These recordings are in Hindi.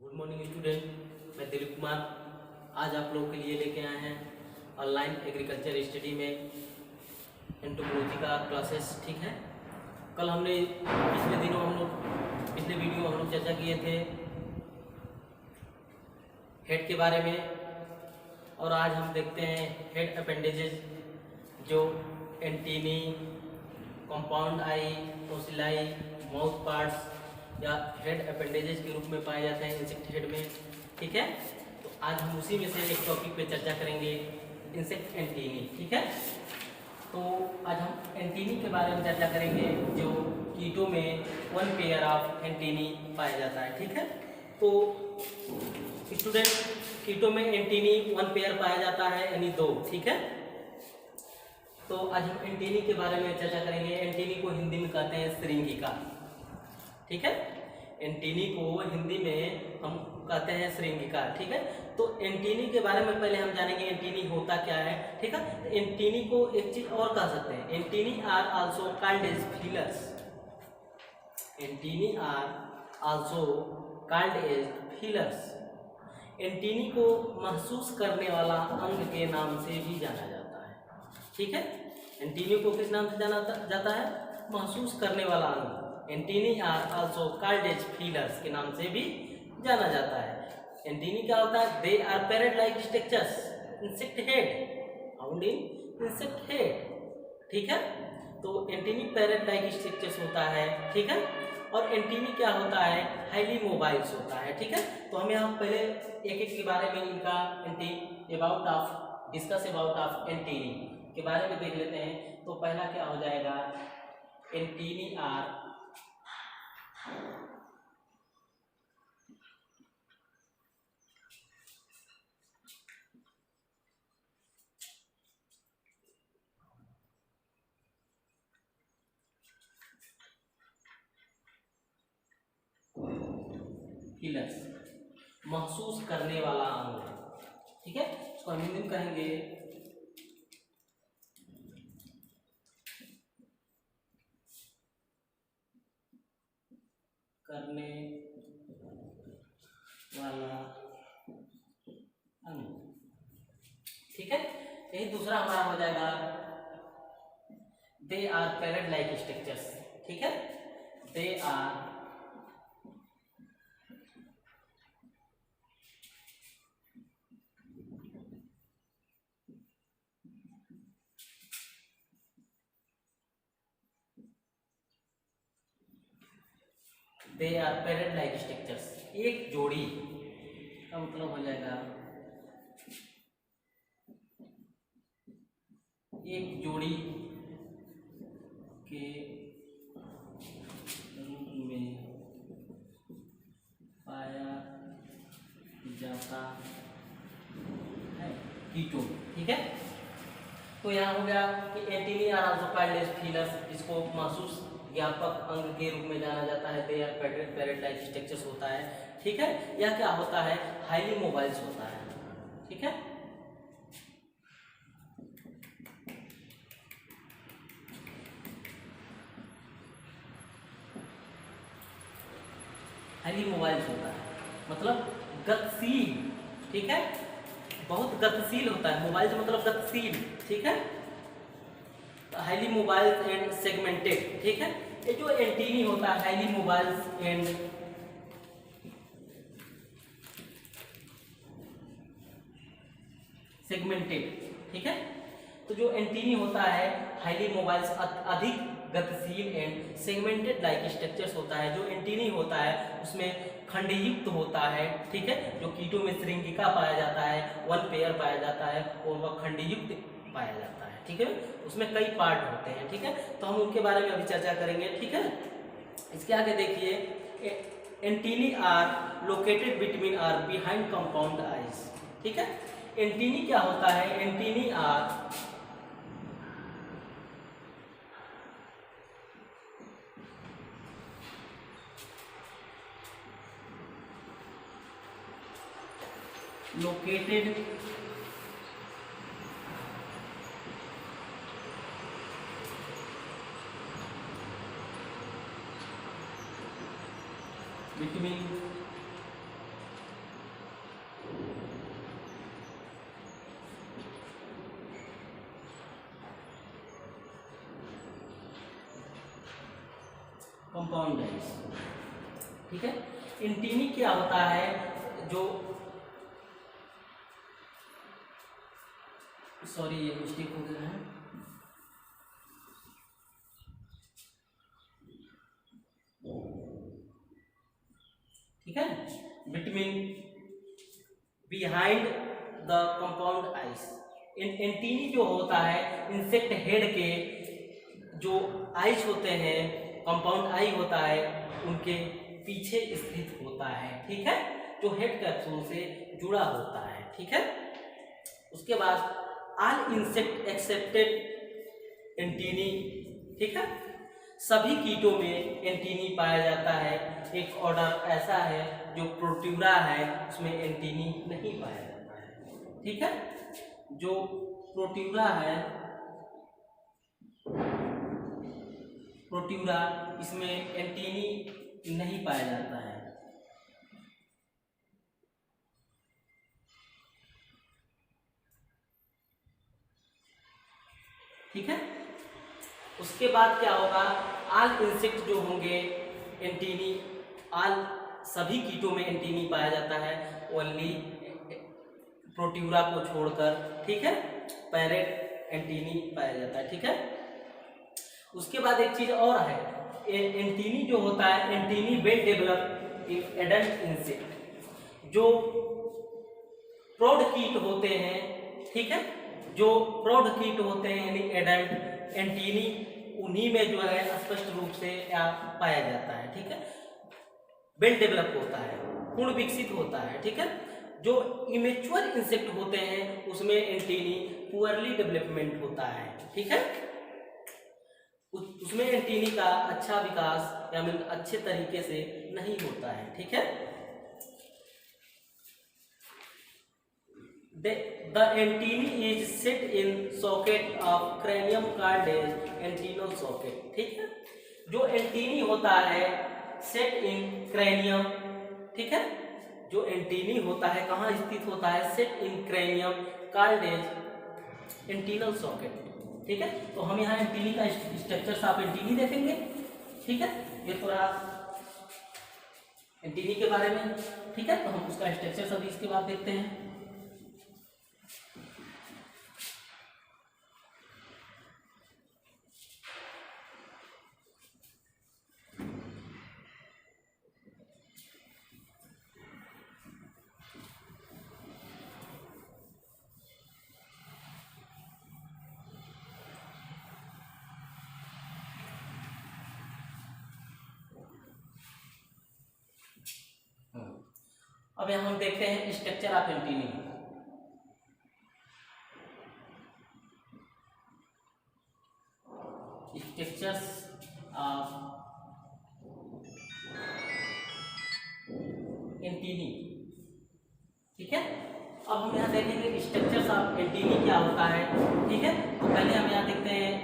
गुड मॉर्निंग स्टूडेंट, मैं दिलीप कुमार आज आप लोगों के लिए लेके आए हैं ऑनलाइन एग्रीकल्चर स्टडी में एंटोमोलॉजी का क्लासेस। ठीक है, कल हमने पिछले वीडियो हम लोग चर्चा किए थे हेड के बारे में, और आज हम देखते हैं हेड अपेंडेजेस जो एंटीनी, कंपाउंड आई, टोसिलाई, माउथ पार्ट्स या हेड अपेंडेजेस के रूप में पाए जाते हैं इंसेक्ट हेड में। ठीक है, तो आज हम उसी में से एक टॉपिक पे चर्चा करेंगे, इंसेक्ट एंटीनी। ठीक है, तो आज हम एंटीनी के बारे में चर्चा करेंगे जो कीटों में वन पेयर ऑफ एंटीनी पाया जाता है। ठीक है, तो स्टूडेंट कीटों में एंटीनी वन पेयर पाया जाता है, यानी दो। ठीक है, तो आज हम एंटीनी के बारे में चर्चा करेंगे। एंटीनी को हिंदी में कहते हैं श्रृंगिका। ठीक है, एंटीनी को हिंदी में हम कहते हैं श्रृंगिका। ठीक है, तो एंटीनी के बारे में पहले हम जानेंगे एंटीनी होता क्या है। ठीक है, तो एंटीनी को एक चीज और कह सकते हैं, antennae are also called as feelers. Antennae are also called as feelers. Antennae को महसूस करने वाला अंग के नाम से भी जाना जाता है। ठीक है, एंटीनी को किस नाम से जाना जाता है? महसूस करने वाला अंग। Antennae are also called as feelers के नाम से भी जाना जाता है। एंटीनी क्या होता है? They are parrot like structures insect head found in insect head. ठीक है, तो एंटीनी पैरेट लाइक स्ट्रक्चर्स होता है। ठीक है, और एंटीनी क्या होता है? हाईली मोबाइल्स होता है। ठीक है, तो हम यहाँ पहले एक एक के बारे में इनका डिस्कस अबाउट ऑफ एंटीनी के बारे में देख लेते हैं। तो पहला क्या हो जाएगा? एंटीनी आर फीलर्स, महसूस करने वाला अंग। ठीक है, इसको हम हिंदी में कहेंगे करने वाला अंग। ठीक है, यही दूसरा हमारा हो जाएगा they are parrot like structures. ठीक है, they are parrot like structures. एक जोड़ी का मतलब हो जाएगा एक जोड़ी के रूप में पाया जाता है कीटों। ठीक है, तो यहाँ हो गया कि antennae are also called as feelers, इसको महसूस ज्ञापक अंग के रूप में जाना जाता है। They are parrot like structures होता है। ठीक है, यह क्या होता है? हाईली मोबाइल्स होता है। ठीक है, हाईली मोबाइल्स होता है मतलब गतिशील। ठीक है, बहुत गतिशील होता है। मोबाइल मतलब गतिशील। ठीक है, हाईली मोबाइल्स एंड सेगमेंटेड। ठीक है, ये जो एंटीनी होता है हाईली मोबाइल्स एंड सेगमेंटेड। ठीक है, तो जो एंटीनी होता है हाईली मोबाइल्स, अधिक गतिशील एंड सेगमेंटेड लाइक स्ट्रक्चर्स होता है। जो एंटीनी होता है उसमें खंडयुक्त होता है। ठीक है, जो कीटों में श्रृंगिका पाया जाता है, वन पेयर पाया जाता है, और वह खंडयुक्त पाया जाता है। ठीक है, उसमें कई पार्ट होते हैं। ठीक है, तो हम उनके बारे में अभी चर्चा करेंगे। ठीक है, इसके आगे देखिए, antennae are located between or behind compound eyes. ठीक है, एंटीनी क्या होता है? Antennae are located between compound eyes. ठीक है, एंटीनी क्या होता है, जो सॉरी ये मिस्टेक हो गया है, ठीक है, between behind the compound eyes. Antennae जो होता है इंसेक्ट हेड के जो आइस होते हैं, कंपाउंड आई होता है, उनके पीछे स्थित होता है। ठीक है, जो हेड कैप्सूल से जुड़ा होता है। ठीक है, उसके बाद ऑल इंसेक्ट एक्सेप्टेड एंटीनी। ठीक है, सभी कीटों में एंटीनी पाया जाता है। एक ऑर्डर ऐसा है जो प्रोट्यूरा है, उसमें एंटीनी नहीं पाया जाता है। ठीक है, जो प्रोट्यूरा है, प्रोट्यूरा, इसमें एंटीनी नहीं पाया जाता है। ठीक है, उसके बाद क्या होगा, ऑल इंसेक्ट जो होंगे एंटीनी, ऑल सभी कीटों में एंटीनी पाया जाता है, ओनली प्रोट्यूरा को छोड़कर। ठीक है, पैरेट एंटीनी पाया जाता है। ठीक है, उसके बाद एक चीज और है, एंटीनी जो होता है, antennae well develop in adult insect. जो प्रौढ़ कीट होते हैं, ठीक है, जो प्रौढ़ कीट होते हैं यानी एडल्ट, एंटीनी उन्हीं में जो है स्पष्ट रूप से पाया जाता है। ठीक है, वेल डेवलप होता है, पूर्ण विकसित होता है। ठीक है, जो इमेच्योर इंसेक्ट होते हैं उसमें एंटीनी पुअरली डेवलपमेंट होता है। ठीक है, उसमें एंटीनी का अच्छा विकास या अच्छे तरीके से नहीं होता है। ठीक है, The antennae is set in socket of cranium called antennal socket। ठीक है, जो एंटीनी होता है सेट इन क्रेनियम। ठीक है, जो एंटीनी होता है कहाँ स्थित होता है, सेट इन क्रेनियम कॉल्ड एंटीनल सॉकेट। ठीक है, तो हम यहाँ एंटीनी का स्ट्रक्चर आप एंटीनी देखेंगे। ठीक है, ये थोड़ा एंटीनी के बारे में। ठीक है, तो हम उसका स्ट्रक्चर सभी इसके बाद देखते हैं। अब यहाँ हम देखते हैं structure of antennae. Structures of antennae. ठीक है, अब हम यहाँ देखेंगे स्ट्रक्चर्स ऑफ एंटीनी क्या होता है। ठीक है, तो पहले हम यहाँ देखते हैं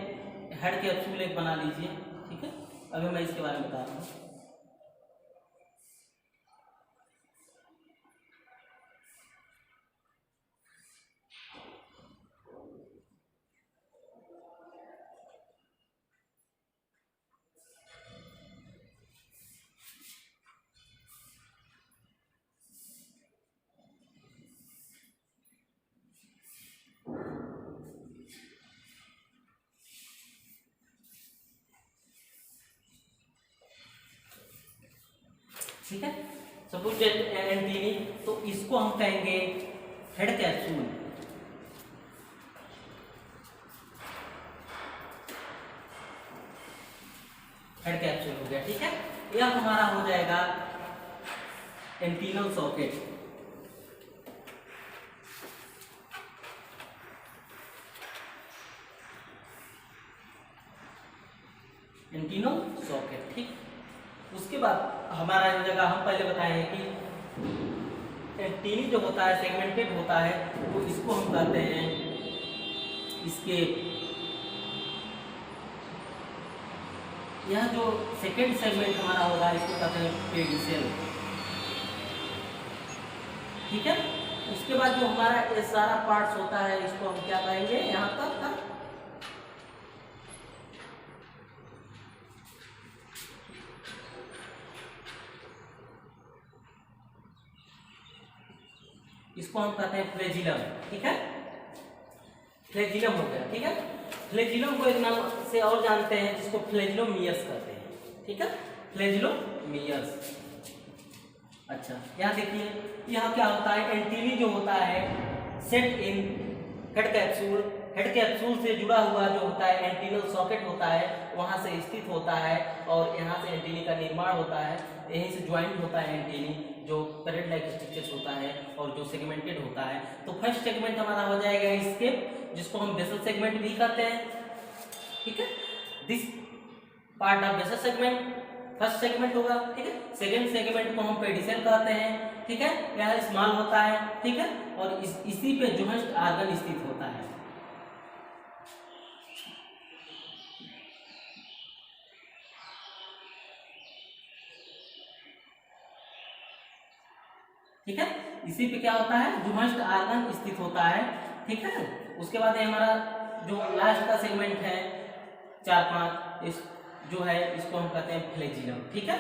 हेड कैप्सूल एक बना लीजिए। ठीक है, अभी मैं इसके बारे में बता रहा हूँ। ठीक है, सपोज एंटीनी, तो इसको हम कहेंगे हेड कैप्सूल। हेड कैप्सूल हो गया। ठीक है, यह हमारा हो जाएगा एंटीनल सॉकेट। Antennal socket. ठीक, उसके बाद हमारा जगह हम पहले बताए हैं कि एंटीनी जो होता है सेगमेंटेड होता है, तो इसको हम कहते हैं इसके, यह जो सेकेंड सेगमेंट हमारा होगा इसको कहते हैं पेडिसेल। ठीक है, उसके बाद जो हमारा ये सारा पार्ट्स होता है इसको हम क्या कहेंगे, यहाँ तक इसको हम कहते हैं फ्लैजिलम, ठीक है, फ्लैजिलम हो गया, ठीक है। फ्लैजिलम को एक नाम से और जानते हैं जिसको फ्लैजिलोमियर्स कहते हैं, ठीक है, फ्लैजिलोमियर्स। अच्छा, यहाँ देखिए, यहाँ क्या होता है, एंटीनी जो होता है set in head capsule, head capsule से जुड़ा हुआ जो होता है एंटीनल सॉकेट होता है, वहाँ से स्थित होता है और यहाँ से एंटीनी का निर्माण होता है, यहीं से ज्वाइंट होता है एंटीनी जो पैरेट लाइक स्ट्रक्चर होता है और जो सेगमेंटेड होता है। तो फर्स्ट सेगमेंट हमारा हो जाएगा स्केप, जिसको हम बेसल सेगमेंट भी कहते हैं, ठीक है। This part of basal segment first segment होगा, ठीक है। सेकेंड सेगमेंट को हम पेडिसेल कहते हैं, ठीक है, यह स्मॉल होता है, ठीक है, और इसी पे जॉइंट ऑर्गन स्थित होता है। ठीक है, इसी पे क्या होता है, जॉइंट ऑर्गन स्थित होता है, ठीक है। उसके बाद ये हमारा जो लास्ट का सेगमेंट है 4-5 इस जो है इसको हम कहते हैं फ्लैजिलम, ठीक है।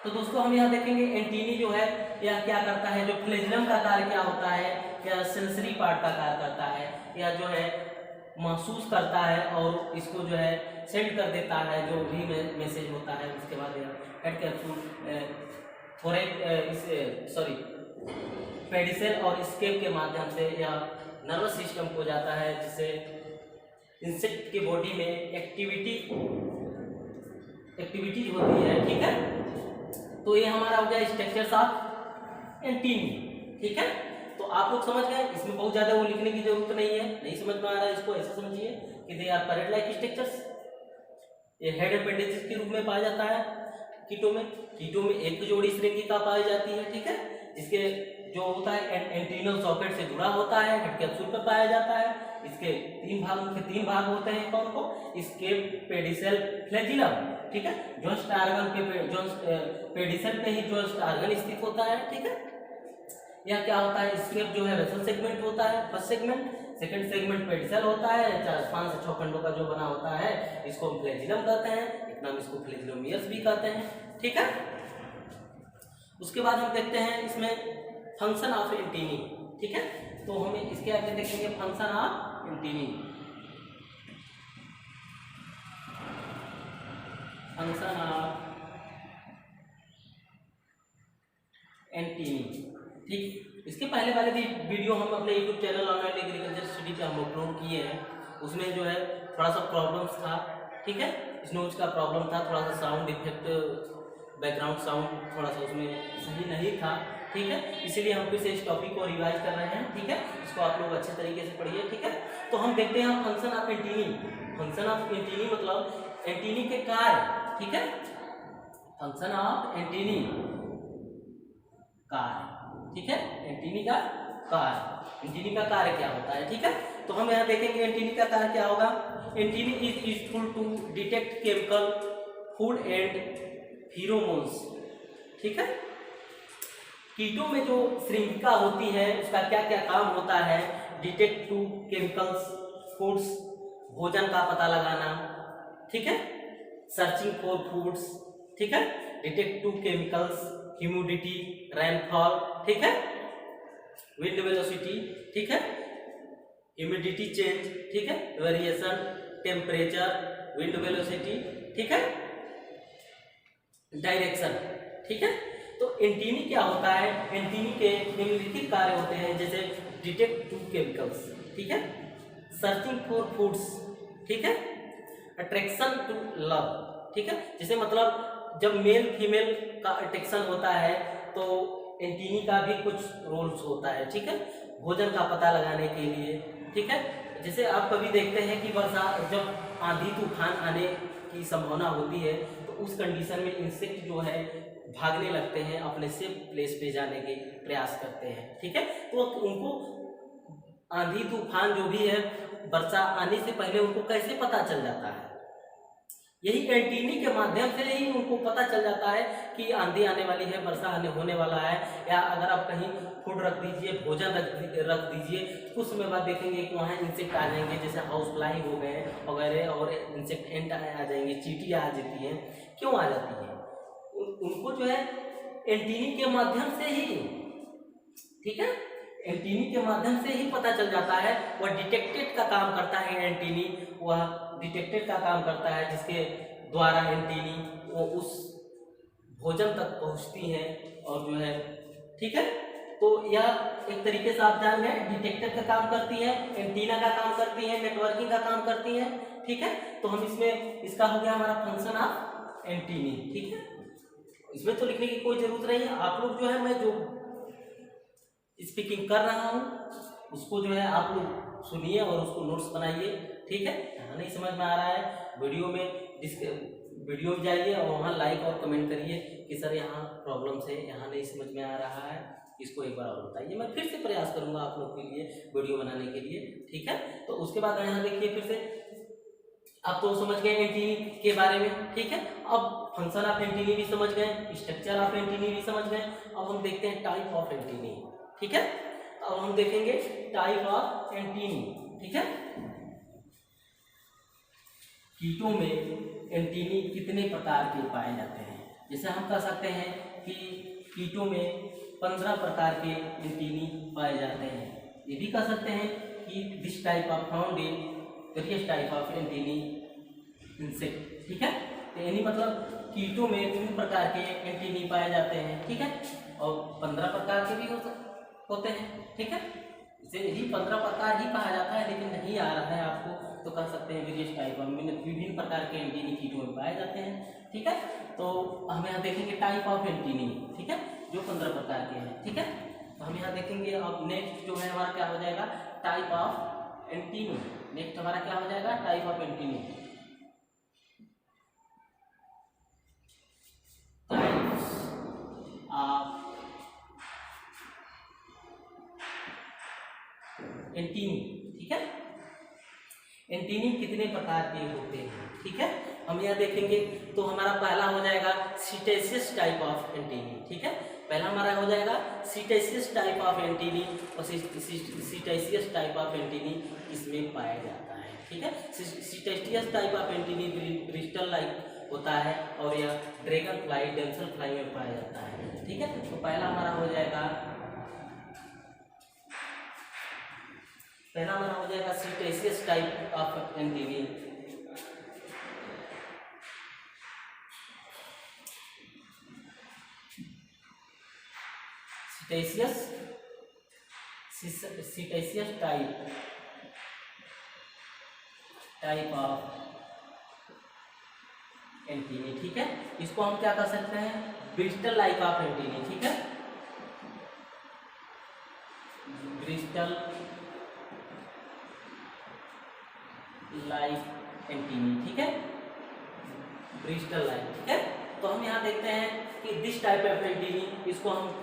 तो दोस्तों हम यहाँ देखेंगे एंटीनी जो है यह क्या करता है, जो फ्लैजिलम का कार्य क्या होता है, या सेंसरी पार्ट का कार्य करता है, या जो है महसूस करता है और इसको जो है सेंड कर देता है जो भी मैसेज होता है। उसके बाद हेड कैप्सूल पेडिसेल और स्केप के माध्यम से यह नर्वस सिस्टम को जाता है, जिससे इंसेक्ट की बॉडी में एक्टिविटीज होती है, ठीक है। तो ये हमारा हो गया स्ट्रक्चर्स ऑफ एंटीनी, ठीक है। तो आप लोग समझ गए, इसमें बहुत ज्यादा वो लिखने की जरूरत नहीं है, नहीं समझ में आ रहा है इसको ऐसे समझिए कि they are parrot like structures. ये हेड अपेंडिसेस के रूप में पाया जाता है कीटों में एक जोड़ी श्रृंगिका पाई जाती है, ठीक है, जिसके जो होता है एंटीनल सॉकेट से जुड़ा होता है, हेड कैप्सूल पे पाया जाता है। इसके तीन भाग होते हैं, कौन को, स्केप, पेडिसेल, फ्लैजिलम, ठीक है। जॉइंट ऑर्गन पे पेडिसेल पे ही जॉइंट ऑर्गन स्थित होता है, ठीक है। यह क्या होता है, स्केप जो है बेसल सेगमेंट होता है first segment, second segment pedicel होता है, 5 से 6 खंडों का जो बना होता है इसको हम फ्लैजिलम कहते हैं, एक नाम इसको फ्लैजिलोमियर्स भी कहते हैं, ठीक है। उसके बाद हम देखते हैं इसमें फंक्शन ऑफ एंटीनी, ठीक है। तो हमें इसके आगे देखेंगे function of antennae. Function of antennae, ठीक। इसके पहले वाले भी वीडियो हम अपने YouTube channel online agriculture study पे हम अपलोड किए हैं, उसमें जो है थोड़ा सा प्रॉब्लम्स था, ठीक है, स्नोज का प्रॉब्लम था, थोड़ा सा साउंड इफेक्ट, बैकग्राउंड साउंड थोड़ा सा उसमें सही नहीं था, ठीक है। इसीलिए हम फिर से इस टॉपिक को रिवाइज कर रहे हैं, ठीक है। इसको आप लोग अच्छे तरीके से पढ़िए, ठीक है। तो हम देखते हैं function of antennae. Function of antennae मतलब एंटीनी के कार्य, ठीक है, फंक्शन ऑफ एंटीनी कार्य, ठीक है, एंटीनी का कार्य, एंटीनी का कार्य क्या होता है, ठीक है। तो हम यहाँ देखेंगे एंटीनी का कार्य क्या होगा। Antennae is useful to detect chemical, food and pheromones, ठीक है। कीटों में जो श्रृंगिका होती है उसका क्या क्या काम होता है, डिटेक्ट टू केमिकल्स, फूड्स, भोजन का पता लगाना, ठीक है, सर्चिंग फॉर फूड्स, ठीक है, detect to chemicals, humidity, rainfall, ठीक है, विंड वेलोसिटी, ठीक है, ह्यूमिडिटी चेंज, ठीक है, वेरिएशन, टेम्परेचर, विंड वेलोसिटी, ठीक है, डायरेक्शन, ठीक है। तो एंटीनी क्या होता है, एंटीनी के निम्नलिखित कार्य होते हैं, जैसे डिटेक्ट टू केमिकल्स, ठीक है, सर्चिंग फॉर फूड्स, ठीक है, अट्रैक्शन टू लव, ठीक है। जैसे मतलब जब मेल फीमेल का अट्रैक्शन होता है तो एंटीनी का भी कुछ रोल्स होता है, ठीक है, भोजन का पता लगाने के लिए, ठीक है। जैसे आप कभी देखते हैं कि वर्षा जब आंधी तूफान आने की संभावना होती है तो उस कंडीशन में इंसेक्ट जो है भागने लगते हैं, अपने सेफ प्लेस पे जाने के प्रयास करते हैं, ठीक है। तो उनको आंधी तूफान जो भी है वर्षा आने से पहले उनको कैसे पता चल जाता है, यही एंटीनी के माध्यम से ही उनको पता चल जाता है कि आंधी आने वाली है, वर्षा होने वाला है। या अगर आप कहीं फूड रख दीजिए, भोजन रख दीजिए, कुछ समय बाद देखेंगे कि वहाँ इंसेक्ट आ जाएंगे, जैसे हाउस फ्लाई हो गए वगैरह, और इंसेक्ट एंट आ जाएंगे, चींटियाँ आ जाती हैं। क्यों आ जाती है, उनको जो है एंटीनी के माध्यम से ही, ठीक है। एंटीनी के माध्यम से ही पता चल जाता है, वह डिटेक्टेड का काम करता है। एंटीनी वह डिटेक्टेड का काम करता है, जिसके द्वारा एंटीनी वो उस भोजन तक पहुंचती है और जो है, ठीक है। तो यह एक तरीके से आप जान गए, डिटेक्टर का काम करती है, एंटीना का काम करती है, नेटवर्किंग का काम करती है, ठीक है। तो हम इसमें, इसका हो गया हमारा फंक्शन ऑफ एंटीनी, ठीक है। इसमें तो लिखने की कोई जरूरत नहीं है, आप लोग जो है, मैं जो स्पीकिंग कर रहा हूँ उसको जो है आप लोग सुनिए और उसको नोट्स बनाइए, ठीक है। यहाँ नहीं समझ में आ रहा है, वीडियो में जाइए और वहाँ लाइक और कमेंट करिए कि सर यहाँ प्रॉब्लम है, यहाँ नहीं समझ में आ रहा है, इसको एक बार और बताइए। मैं फिर से प्रयास करूँगा आप लोग के लिए वीडियो बनाने के लिए, ठीक है। तो उसके बाद यहाँ देखिए, फिर से आप तो समझ गए एंटीनी के बारे में, ठीक है। अब फंक्शन ऑफ एंटीनी भी समझ गए, स्ट्रक्चर ऑफ एंटीनी भी समझ गए। अब हम देखते हैं टाइप ऑफ एंटीनी, ठीक है। अब हम देखेंगे टाइप ऑफ एंटीनी, ठीक है। कीटों में एंटीनी कितने प्रकार के पाए जाते हैं? जैसे हम कह सकते हैं कि कीटों में 15 प्रकार के एंटीनी पाए जाते हैं। ये भी कह सकते हैं कि this type of found in various type of antennae insect, ठीक है। तो यानी मतलब कीटों में विभिन्न प्रकार के एंटीनी पाए जाते हैं, ठीक है। और 15 प्रकार के भी होते हैं, ठीक है। इसे यही 15 प्रकार ही कहा जाता है, लेकिन नहीं आ रहा है आपको तो कह सकते हैं वेरियस टाइप ऑफ, विभिन्न प्रकार के एंटीनी कीटों में पाए जाते हैं, ठीक है। तो हम यहाँ देखेंगे टाइप ऑफ एंटीनी, ठीक है, जो 15 प्रकार के हैं, ठीक है। तो हम यहाँ देखेंगे। अब नेक्स्ट जो है हमारा क्या हो जाएगा, टाइप ऑफ एंटीनी। नेक्स्ट हमारा क्या हो जाएगा, type of antennae. Types of antennae, ठीक है। एंटीनी कितने प्रकार के होते हैं, ठीक है। हम यहाँ देखेंगे तो हमारा पहला हो जाएगा सीटेसियस टाइप ऑफ एंटीनी, ठीक है। पहला हमारा हो जाएगा सीटेसियस टाइप ऑफ एंटीनी, और सीटेसियस टाइप ऑफ एंटीनी इसमें पाया जाता है, ठीक है। Setaceous type of antennae bristle like होता है और यह ड्रैगन फ्लाई, डेंसल फ्लाई में पाया जाता है, ठीक है। तो पहला हमारा हो जाएगा setaceous type of antennae. Setaceous type of antennae, ठीक है। इसको हम क्या कर सकते हैं, ब्रिस्टल लाइक ऑफ एंटीनी, ठीक है। ब्रिस्टल लाइक एंटीनी, ठीक है। ब्रिस्टल लाइक, ठीक है। तो हम यहाँ देखते हैं कि दिस टाइप ऑफ एंटीनी, इसको हम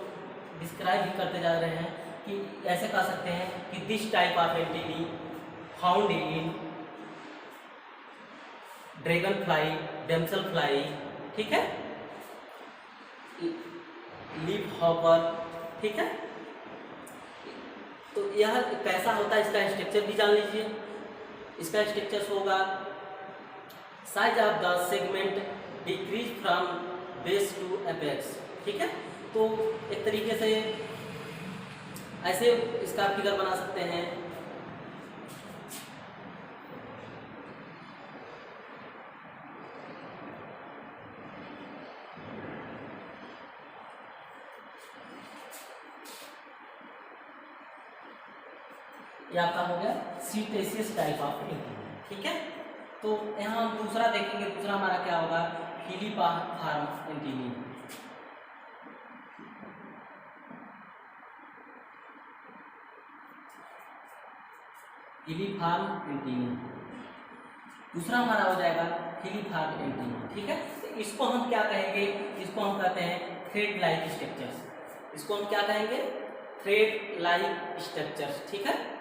डिस्क्राइब भी करते जा रहे हैं कि ऐसे कह सकते हैं कि this type of antennae found in dragonfly, damselfly, ठीक है, लीफ हॉपर, ठीक है। तो यह कैसा होता है, इसका स्ट्रक्चर भी जान लीजिए। इसका स्ट्रक्चर होगा size of the segment decrease from base to apex, ठीक है। तो एक तरीके से ऐसे इसका फिगर बना सकते हैं। ये आपका हो गया सीटेसियस टाइप ऑफ एंटीनी, ठीक है। तो यहाँ हम दूसरा देखेंगे। दूसरा हमारा क्या होगा, हीलीफॉर्म एंटीनी। हीलीफॉर्म एंटीनी दूसरा हमारा हो जाएगा हीलीफॉर्म एंटीनी, ठीक है। तो इसको हम क्या कहेंगे, इसको हम कहते हैं थ्रेड लाइक स्ट्रक्चर्स। इसको हम क्या कहेंगे, थ्रेड लाइक स्ट्रक्चर्स, ठीक है।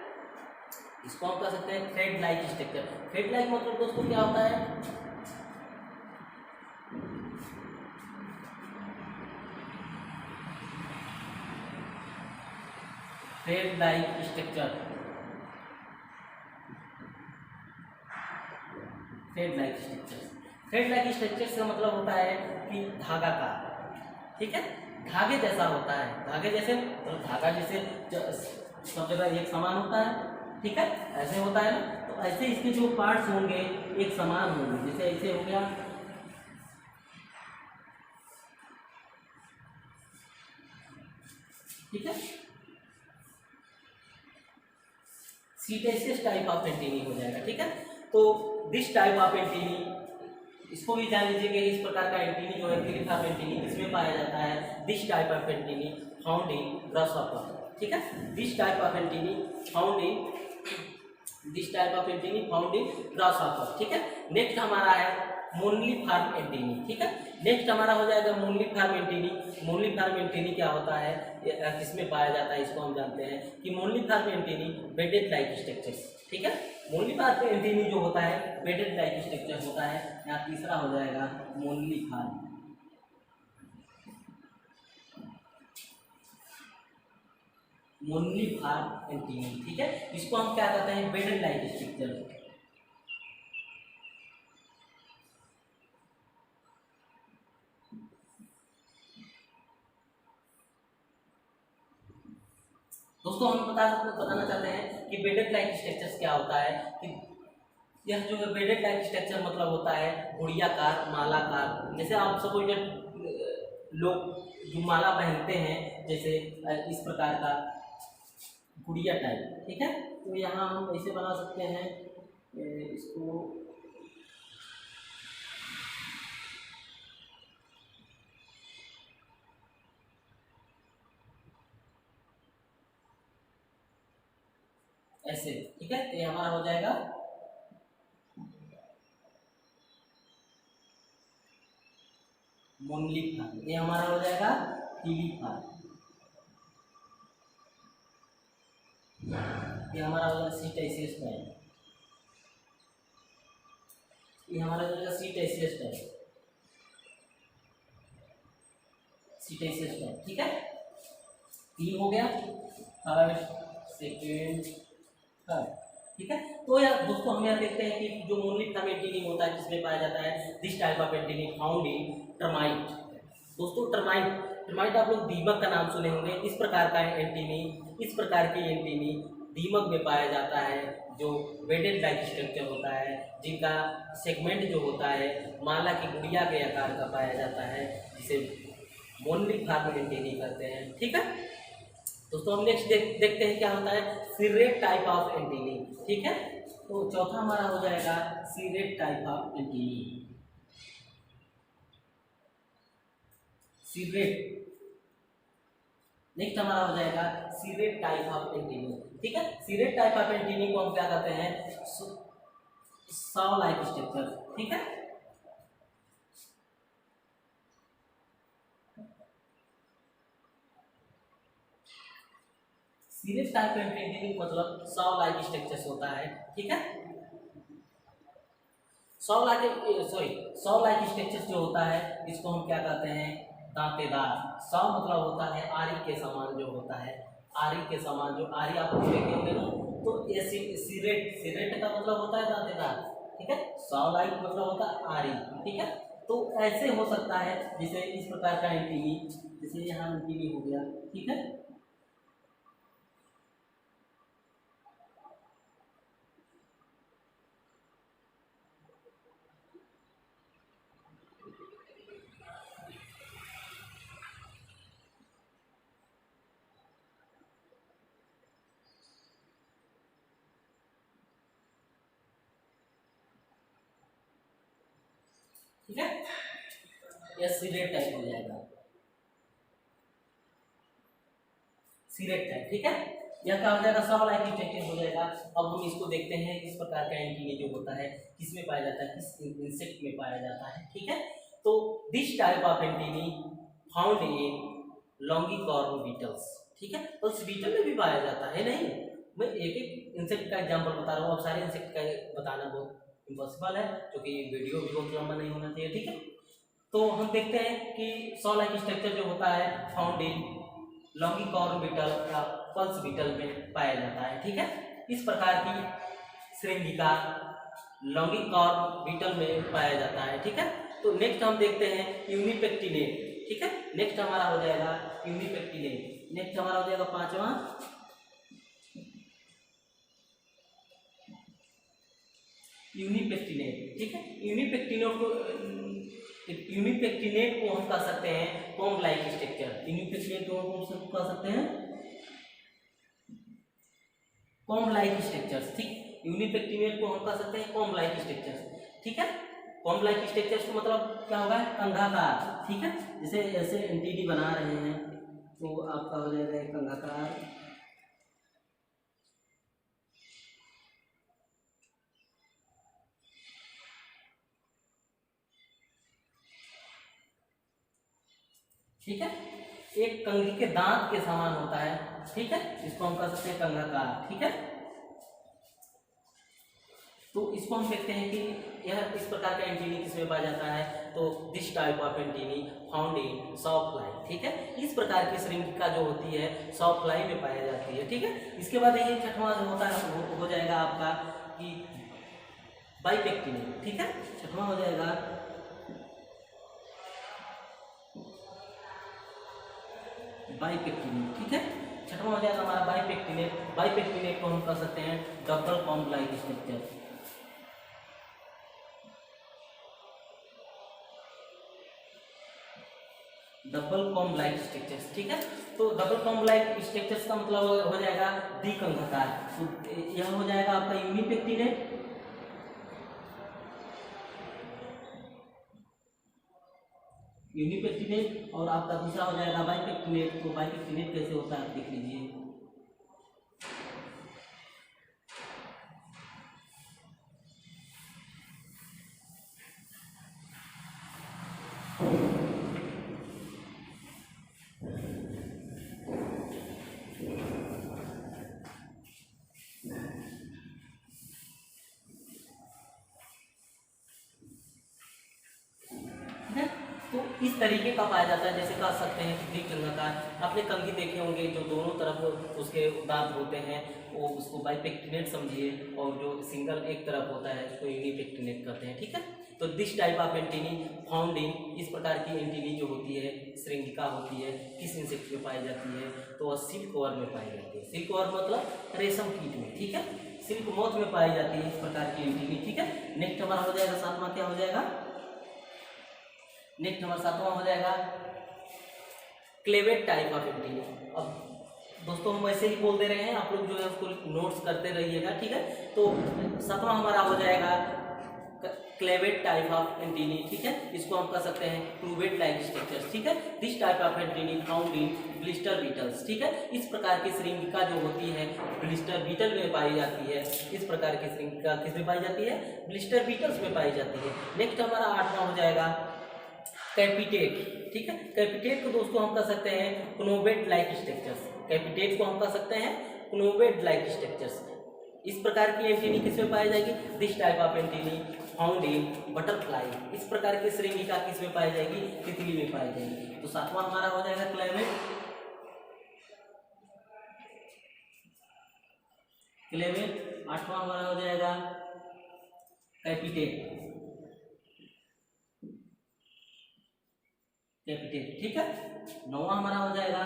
इसको हम कह सकते हैं thread like structure. Thread like मतलब दोस्तों क्या होता है, thread like structure. Thread like structure, thread like structure का मतलब होता है कि धागा का, ठीक है, धागे जैसा होता है, धागे जैसे, तो धागा जैसे सब जगह एक समान होता है, ठीक है, ऐसे होता है ना, तो ऐसे इसके जो पार्ट्स होंगे एक समान होंगे, जैसे ऐसे हो गया, ठीक है, सीटेसियस टाइप ऑफ एंटीनी हो जाएगा, ठीक है। तो दिस टाइप ऑफ एंटीनी, इसको भी जान लीजिए कि इस प्रकार का एंटीनी जो है क्लिफॉर्म एंटीनी किसमें पाया जाता है, this type of antennae found in grasshopper, ठीक है, this type of antennae found in, this type of antennae found in grasshopper, ठीक है। नेक्स्ट हमारा है मोनलीफॉर्म एंटीनी, ठीक है, नेक्स्ट हमारा हो जाएगा मोनलीफॉर्म एंटीनी। मोनलीफॉर्म एंटीनी क्या होता है, किसमें पाया जाता है, इसको हम जानते हैं कि मोनलीफॉर्म एंटीनी बेडेड लाइक स्ट्रक्चर्स, ठीक है, मोनलीफॉर्म एंटीनी जो होता है बेडेड लाइक स्ट्रक्चर होता है। यहाँ तीसरा हो जाएगा मोनलीफॉर्म, मोनलीफॉर्म एंटीनी, ठीक है, इसको हम क्या कहते हैं, बेडेड लाइक स्ट्रक्चर। दोस्तों हम बताना चाहते हैं कि बेडेड लाइक स्ट्रक्चर्स क्या होता है, कि यह जो है बेडेड लाइक स्ट्रक्चर मतलब होता है गुड़ियाकार, मालाकार। जैसे आप सपोज लोग जो माला पहनते हैं, जैसे इस प्रकार का गुड़िया टाइप, ठीक है, तो यहाँ हम ऐसे बना सकते हैं इसको, ऐसे, ठीक है, तो ये हमारा हो जाएगा मोनलीफॉर्म, ये हमारा हो जाएगा कीलीफॉर्म, ये हमारा हो जाएगा सीटेसियस टाइप, ये हमारा हो जाएगा सीटेसियस टाइप, सीटेसियस टाइप, ठीक है, तीन हो गया, फर्स्ट सेकेंड थर्ड, ठीक है। तो यार दोस्तों हम यहाँ देखते हैं कि जो मोनलीफॉर्म एंटीनी होता है किसमें पाया जाता है, this type of antennae found in termite. दोस्तों टर्माइट आप लोग दीमक का नाम सुने होंगे, इस प्रकार का एंटीनी, इस प्रकार की एंटीनी दीमक में पाया जाता है, जो बेडेड लाइक स्ट्रक्चर होता है, जिनका सेगमेंट जो होता है माला की गुड़िया के आकार का पाया जाता है, जिसे मोनलीफॉर्म एंटीनी कहते हैं, ठीक है। दोस्तों हम नेक्स्ट देखते हैं क्या होता है, सीरेट टाइप ऑफ एंटीनी, ठीक है। तो चौथा हमारा हो जाएगा serrate type of antennae, serrate, next हमारा हो जाएगा सीरेट टाइप ऑफ एंटीनी, ठीक है। सीरेट टाइप ऑफ एंटीनी को हम क्या कहते हैं, सॉ लाइक स्ट्रक्चर, ठीक है, सीरीज टाइप एंटीनी मतलब सॉ लाइक स्ट्रक्चर्स होता है, ठीक है। सॉ लाइक स्ट्रक्चर्स जो होता है इसको हम क्या कहते हैं, दांतेदार। सॉ मतलब होता है आरी के समान जो होता है, आरी के समान, जो आरी आप देखे होंगे ना, तो ये सीरेट का मतलब होता है दांतेदार, ठीक है। सॉ लाइक मतलब होता है आरी, ठीक है। तो ऐसे हो सकता है जैसे इस प्रकार का एंटीनी, जैसे यहाँ एंटीनी हो गया, ठीक है, ठीक है, यह सीरेट टाइप हो जाएगा, सीरेट टाइप, ठीक है। यह क्या हो जाएगा, सॉ लाइक स्ट्रक्चर हो जाएगा। अब हम इसको देखते हैं इस प्रकार का एंटीनी जो होता है किसमें पाया जाता है, किस इंसेक्ट में पाया जाता है, ठीक है। तो this type of antennae found in longicorn beetles, ठीक है, पल्स बीटल में भी पाया जाता है। नहीं, मैं एक एक इंसेक्ट का एग्जांपल बता रहा हूँ, अब सारे इंसेक्ट का बताना बहुत इम्पॉसिबल है, क्योंकि वीडियो भी बहुत लंबा नहीं होना चाहिए, ठीक है। तो हम देखते हैं कि सॉ लाइक स्ट्रक्चर जो होता है फाउंड इन लॉन्गिकॉर्न बीटल या पल्स बीटल में पाया जाता है, ठीक है। इस प्रकार की श्रृंगिका लॉन्गिकॉर्न बीटल में पाया जाता है, ठीक है। तो नेक्स्ट हम देखते हैं यूनिपेक्टिनेट। ठीक है। नेक्स्ट हमारा हो जाएगा यूनिपेक्टिनेट। नेक्स्ट हमारा हो जाएगा पांचवा यूनिपेक्टिनेट, ठीक है। यूनिपेक्टिनेट को हम कह सकते हैं कॉम्ब लाइक स्ट्रक्चर। यूनिपेक्टिनेट को हम कह सकते हैं कॉम्ब लाइक स्ट्रक्चर्स, ठीक। यूनिपेक्टिनेट को हम कह सकते हैं कॉम्ब लाइक स्ट्रक्चर्स, ठीक है। कॉम्ब लाइक स्ट्रक्चर्स का मतलब क्या होगा, कंघाकार, ठीक है। जैसे ऐसे एंटिटी बना रहे हैं तो आपका हो जाएगा कंघाकार, ठीक है। एक कंघी के दांत के समान होता है, ठीक है। इसको हम कह सकते हैं कंघाकार, ठीक है। तो इसको हम कहते हैं कि यह इस प्रकार का एंटीनी किसमें पाया जाता है, तो this type of antennae found in sawfly, ठीक है। इस प्रकार की श्रृंखला जो होती है सॉफ्टफ्लाई में पाई जाती है, ठीक है। इसके बाद ये छठवां जो होता है हो जाएगा आपका कि बाइपेक्टिनेट, ठीक है। छठवां हो जाएगा बाइपेक्टिनेट, ठीक है। छठवां हो जाएगा हमारा बाइपेक्टिनेट। बाइपेक्टिनेट को हम कह सकते हैं double comb like structure, double comb like structures, ठीक है। तो डबल कॉम्ब लाइक स्ट्रक्चर्स का मतलब हो जाएगा द्विकंघाकार। तो यह हो जाएगा आपका यूनिपेक्टिनेट, यूनिपेक्टिनेट, और आपका दूसरा हो जाएगा बाइपेक्टिनेट। तो बाइपेक्टिनेट कैसे होता है आप देख लीजिए। तो इस तरीके का पाया जाता है, जैसे कह सकते हैं कि द्विकंघाकार। आपने कंघी देखे होंगे जो दोनों तरफ उसके दांत होते हैं, वो उसको बाइपेक्टिनेट समझिए, और जो सिंगल एक तरफ होता है उसको यूनिपेक्टिनेट कहते हैं, ठीक है। तो this type of antennae found इन, इस प्रकार की एंटीनी जो होती है श्रृंखला होती है किस इंसेक्ट में पाई जाती है, तो वह सिल्क वर्म में पाई जाती है। सिल्क वर्म मतलब रेशम कीट में, ठीक है। सिल्क मोथ में पाई जाती है इस प्रकार की एंटीनी, ठीक है। नेक्स्ट हमारा हो जाएगा सातवां, क्या हो जाएगा नेक्स्ट हमारा सातवां हो जाएगा क्लेवेट टाइप ऑफ एंटीनी। अब दोस्तों हम वैसे ही बोल दे रहे हैं, आप लोग जो है उसको नोट्स करते रहिएगा, ठीक है। तो सातवां हमारा हो जाएगा क्लेवेट टाइप ऑफ एंटीनी, ठीक है। इसको हम कह सकते हैं क्लूवेट लाइक स्ट्रक्चर्स, ठीक है। This type of antennae found in blister beetles, ठीक है। इस प्रकार की श्रृंखला जो होती है ब्लिस्टर बीटल में पाई जाती है। इस प्रकार की श्रृंखला किसमें पाई जाती है, ब्लिस्टर बीटल्स में पाई जाती है। नेक्स्ट हमारा आठवां हो जाएगा कैपिटेट, ठीक है। कैपिटेट को दोस्तों हम कह सकते हैं क्नोवेट लाइक स्ट्रक्चर्स। कैपिटेट को हम कह सकते हैं क्नोवेट लाइक स्ट्रक्चर्स। इस प्रकार की एंटीनी किसमें पाई जाएगी, this type of antennae found in butterfly. इस प्रकार की श्रृंखला किसमें पाई जाएगी, तितली में पाई जाएगी। तो सातवां हमारा हो जाएगा क्लेवेट। आठवां हमारा हो जाएगा कैपिटेट, ठीक है। नौवां हमारा हो जाएगा,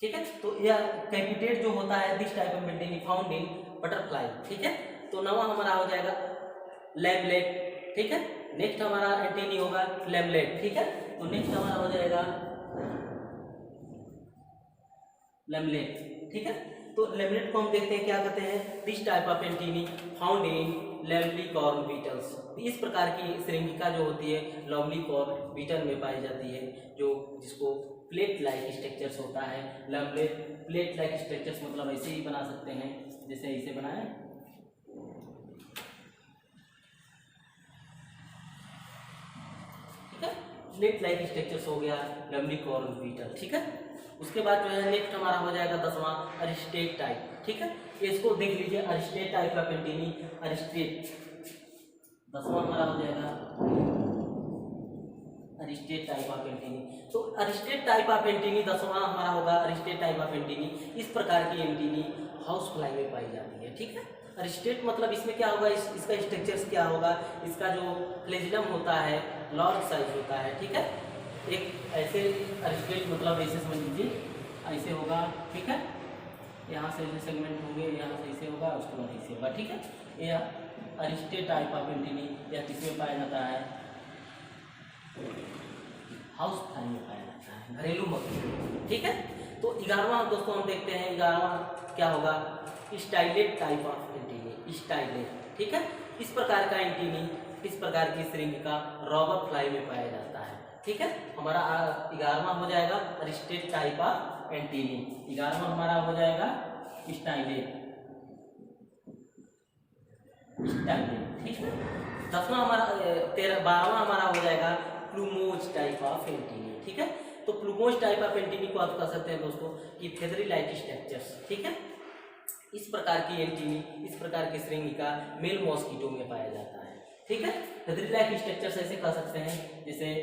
ठीक है। तो यह कैपिटेट जो होता है this type of antennae found in butterfly, ठीक है। तो नौवां हमारा हो जाएगा लैमलेट, ठीक है। नेक्स्ट हमारा एंटीनी होगा लैमलेट, ठीक है। तो नेक्स्ट हमारा हो जाएगा लैमलेट, ठीक है। तो लैमलेट को हम देखते हैं क्या कहते हैं, this type of antennae found in lamellicorn beetles. इस प्रकार की श्रृंखला जो होती है लैमलिकॉर्न बीटल में पाई जाती है, जो जिसको प्लेट लाइक स्ट्रक्चर्स होता है। लैमलेट प्लेट लाइक स्ट्रक्चर्स मतलब ऐसे ही बना सकते हैं, जैसे ऐसे बनाए, ठीक है। प्लेट लाइक स्ट्रक्चर्स हो गया लैमलिकॉर्न बीटल, ठीक है। उसके बाद जो है नेक्स्ट हमारा हो जाएगा 10वां अरिस्टेट टाइप, ठीक है। इसको देख लीजिए अरिस्टेट टाइप ऑफ एंटीनी, अरिस्टेट 10वां हमारा हो जाएगा अरिस्टेट टाइप ऑफ एंटीनी। तो अरिस्टेट टाइप ऑफ एंटीनी 10वां हमारा होगा अरिस्टेट टाइप ऑफ एंटीनी। इस प्रकार की एंटीनी हाउस फ्लाई में पाई जाती है, ठीक है। अरिस्टेट मतलब इसमें क्या होगा, इसका स्ट्रक्चर्स क्या होगा, इसका जो फ्लेजिलम होता है लार्ज साइज होता है, ठीक है। एक ऐसे अरिस्टेट मतलब ऐसे समझ लीजिए, ऐसे होगा, ठीक है, यहाँ से ऐसे सेगमेंट होंगे, यहाँ से ऐसे होगा, उसके बाद ऐसे होगा, ठीक है। यह अरिस्टेट टाइप ऑफ एंटीनी यह किसमें पाया जाता है? हाउस फ्लाई में पाया जाता है, घरेलू मक्खी, ठीक है। तो 11वां दोस्तों हम देखते हैं, 11वां क्या होगा? Stylet type of antennae, stylet, ठीक है। इस प्रकार का एंटीनी, इस प्रकार की श्रृंखला रॉबर फ्लाई में पाया जाता है, ठीक है। हमारा 11वां हो जाएगा अरिस्टेट टाइप ऑफ एंटीनी, 11वां हमारा हो जाएगा स्टाइलेट, स्टाइलेट, ठीक है। 10वां हमारा 12वां हमारा हो जाएगा प्लूमोज टाइप ऑफ एंटीनी, ठीक है। तो प्लूमोज टाइप ऑफ एंटीनी को आप कह सकते हैं दोस्तों कि फेदरी लाइक स्ट्रक्चर्स, ठीक है। इस प्रकार की एंटीनी, इस प्रकार की श्रृंखला मेल मॉस्किटो में पाया जाता है, ठीक है। फेदरी लाइक स्ट्रक्चर्स ऐसे कह सकते हैं जैसे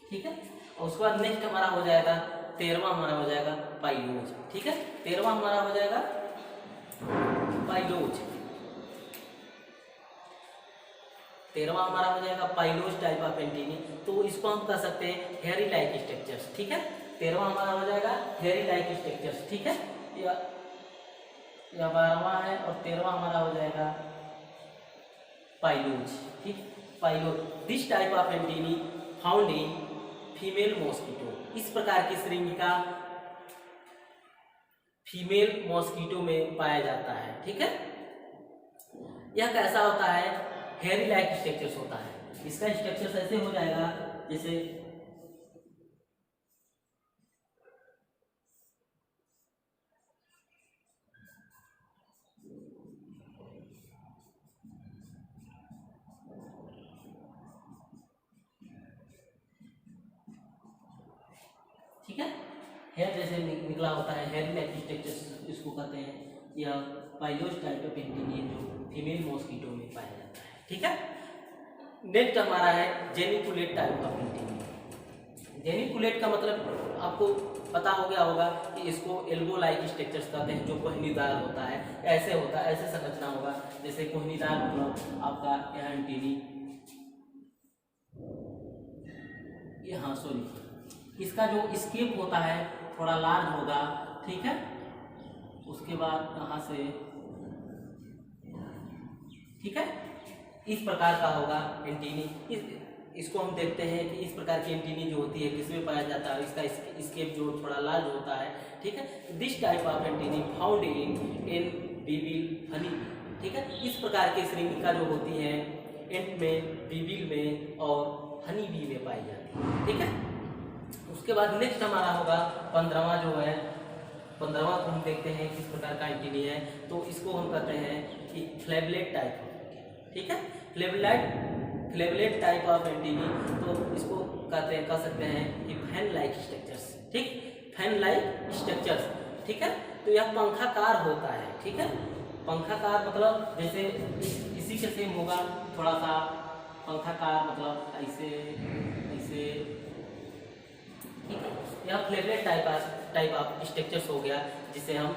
ठीक है। और उसके बाद नेक्स्ट हमारा हो जाएगा 13वां हमारा हो जाएगा पाइलोज, ठीक है। 13वां हमारा हो जाएगा पाइलोज, 13वां हमारा हो जाएगा पाइलोज टाइप ऑफ एंटीनी। तो इसको हम कह सकते हैं हेयरी लाइक स्ट्रक्चर्स, ठीक है। 13वां हमारा हो जाएगा हेयरी लाइक स्ट्रक्चर्स, ठीक है। यह 12वां है और 13वां हमारा हो जाएगा पाइलोज, ठीक। Pilose this type of antennae found in female mosquito, इस प्रकार की श्रृंखला फीमेल मॉस्किटो में पाया जाता है, ठीक है। यह कैसा होता है? हेयरी लाइक स्ट्रक्चर्स होता है। इसका स्ट्रक्चर ऐसे हो जाएगा जैसे ठीक है, हेयर जैसे निकला होता है, हेयरी लाइक स्ट्रक्चर्स इसको कहते हैं। यह पाइलोज टाइप ऑफ एंटीनी है जो फीमेल मॉस्किटो में पाया जाता है, ठीक है। नेक्स्ट हमारा है geniculate type of antennae. Geniculate का मतलब आपको पता हो गया होगा कि इसको एल्बो लाइक स्ट्रक्चर्स कहते हैं, जो कोहनीदार होता है, ऐसे होता है, ऐसे संरचना होगा जैसे कोहनीदार मतलब आपका यह एंटीनी, हाँ सॉरी, इसका जो स्केप होता है थोड़ा लार्ज होगा, ठीक है। उसके बाद यहाँ से, ठीक है, इस प्रकार का होगा एंटीनी। इसको हम देखते हैं कि इस प्रकार की एंटीनी जो होती है किसमें पाया जाता है, इसका स्केप जो थोड़ा लार्ज होता है, ठीक है। This type of antennae found in बीबिल हनी, ठीक है। इस प्रकार की श्रृंखला जो होती है एंट में, बीबिल में और हनी बी में पाई जाती है, ठीक है। उसके बाद नेक्स्ट हमारा होगा 15वां जो है, 15वां को हम देखते हैं किस प्रकार का एंटीनी है। तो इसको हम कहते हैं कि फ्लेवलेट टाइप, ठीक है। फ्लेवलेट टाइप ऑफ एंटीनी, तो इसको कह सकते हैं कि फैन लाइक स्ट्रक्चर्स, ठीक, फैन लाइक स्ट्रक्चर्स, ठीक है। तो यह पंखाकार होता है, ठीक है। पंखाकार मतलब जैसे इसी के सेम होगा, थोड़ा सा पंखाकार मतलब ऐसे ऐसे, ठीक है। यह फ्लेवलेट टाइप ऑफ स्ट्रक्चर्स हो गया, जिसे हम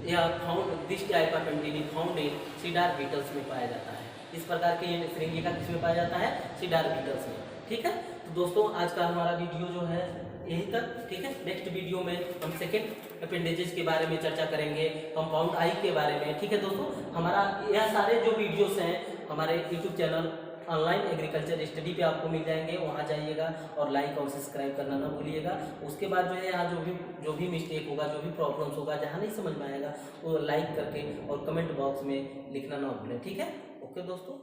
यह found this type of antennae found in cedar beetles में पाया जाता है। इस प्रकार की श्रृंखला किसमें पाया जाता है? सीडार बीटल्स में, ठीक है। तो दोस्तों आज का हमारा वीडियो जो है यहीं तक, ठीक है। नेक्स्ट वीडियो में हम सेकेंड अपेंडेजेस के बारे में चर्चा करेंगे, कंपाउंड आई के बारे में, ठीक है दोस्तों। हमारा यह सारे जो वीडियोस हैं हमारे YouTube channel online agriculture study पे आपको मिल जाएंगे, वहाँ जाइएगा और लाइक और सब्सक्राइब करना ना भूलिएगा। उसके बाद जो है यहाँ जो भी मिस्टेक होगा, जो भी प्रॉब्लम्स होगा, जहाँ नहीं समझ में आएगा वो लाइक करके और कमेंट बॉक्स में लिखना ना भूलें, ठीक है। ओके दोस्तों।